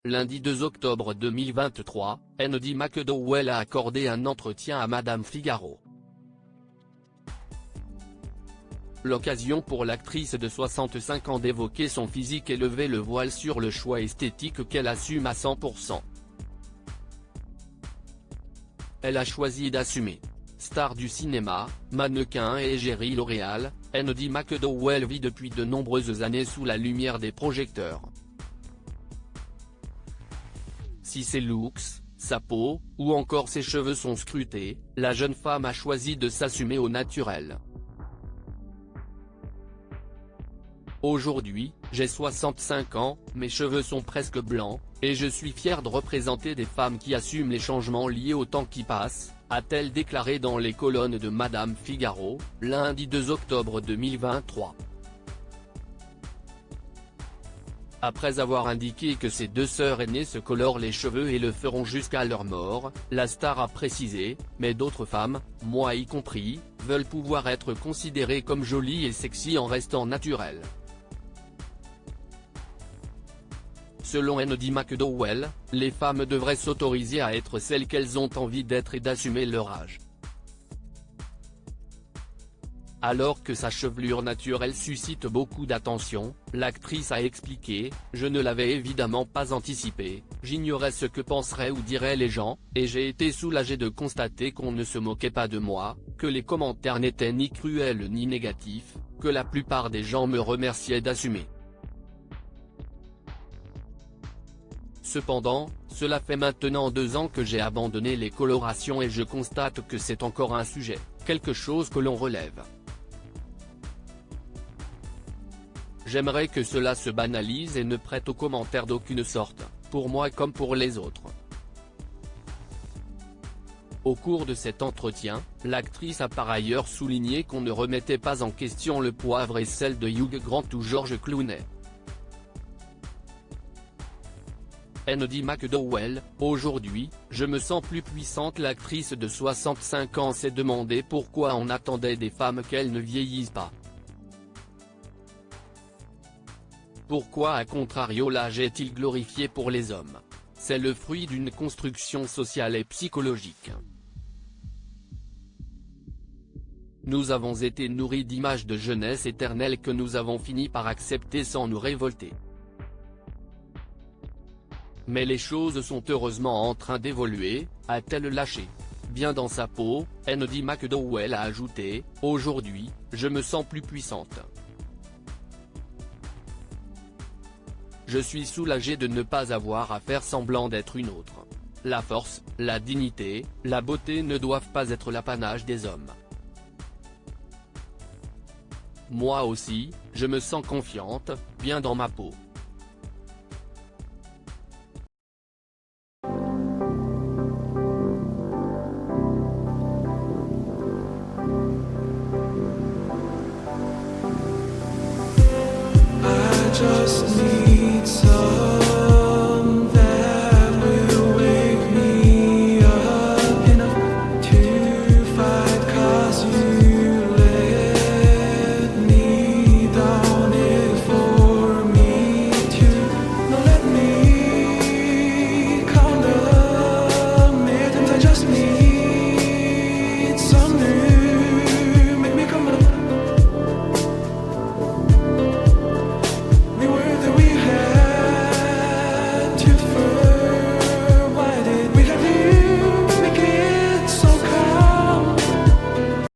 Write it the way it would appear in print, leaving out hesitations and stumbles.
Lundi 2 octobre 2023, Andy McDowell a accordé un entretien à Madame Figaro. L'occasion pour l'actrice de 65 ans d'évoquer son physique et lever le voile sur le choix esthétique qu'elle assume à 100%. Elle a choisi d'assumer. Star du cinéma, mannequin et égérie L'Oréal, Andy McDowell vit depuis de nombreuses années sous la lumière des projecteurs. Si ses looks, sa peau, ou encore ses cheveux sont scrutés, la jeune femme a choisi de s'assumer au naturel. Aujourd'hui, j'ai 65 ans, mes cheveux sont presque blancs, et je suis fière de représenter des femmes qui assument les changements liés au temps qui passe, a-t-elle déclaré dans les colonnes de Madame Figaro, lundi 2 octobre 2023. Après avoir indiqué que ses deux sœurs aînées se colorent les cheveux et le feront jusqu'à leur mort, la star a précisé « Mais d'autres femmes, moi y compris, veulent pouvoir être considérées comme jolies et sexy en restant naturelles ». Selon Andy McDowell, les femmes devraient s'autoriser à être celles qu'elles ont envie d'être et d'assumer leur âge. Alors que sa chevelure naturelle suscite beaucoup d'attention, l'actrice a expliqué « Je ne l'avais évidemment pas anticipé, j'ignorais ce que penseraient ou diraient les gens, et j'ai été soulagée de constater qu'on ne se moquait pas de moi, que les commentaires n'étaient ni cruels ni négatifs, que la plupart des gens me remerciaient d'assumer. Cependant, cela fait maintenant 2 ans que j'ai abandonné les colorations et je constate que c'est encore un sujet, quelque chose que l'on relève. J'aimerais que cela se banalise et ne prête aux commentaires d'aucune sorte, pour moi comme pour les autres. Au cours de cet entretien, l'actrice a par ailleurs souligné qu'on ne remettait pas en question le poivre et sel de Hugh Grant ou George Clooney. Andy McDowell, aujourd'hui, je me sens plus puissante. L'actrice de 65 ans s'est demandé pourquoi on attendait des femmes qu'elles ne vieillissent pas. Pourquoi à contrario l'âge est-il glorifié pour les hommes? C'est le fruit d'une construction sociale et psychologique. Nous avons été nourris d'images de jeunesse éternelle que nous avons fini par accepter sans nous révolter. Mais les choses sont heureusement en train d'évoluer, a-t-elle lâché. Bien dans sa peau, Andy McDowell a ajouté « Aujourd'hui, je me sens plus puissante. Je suis soulagée de ne pas avoir à faire semblant d'être une autre. La force, la dignité, la beauté ne doivent pas être l'apanage des hommes. Moi aussi, je me sens confiante, bien dans ma peau. »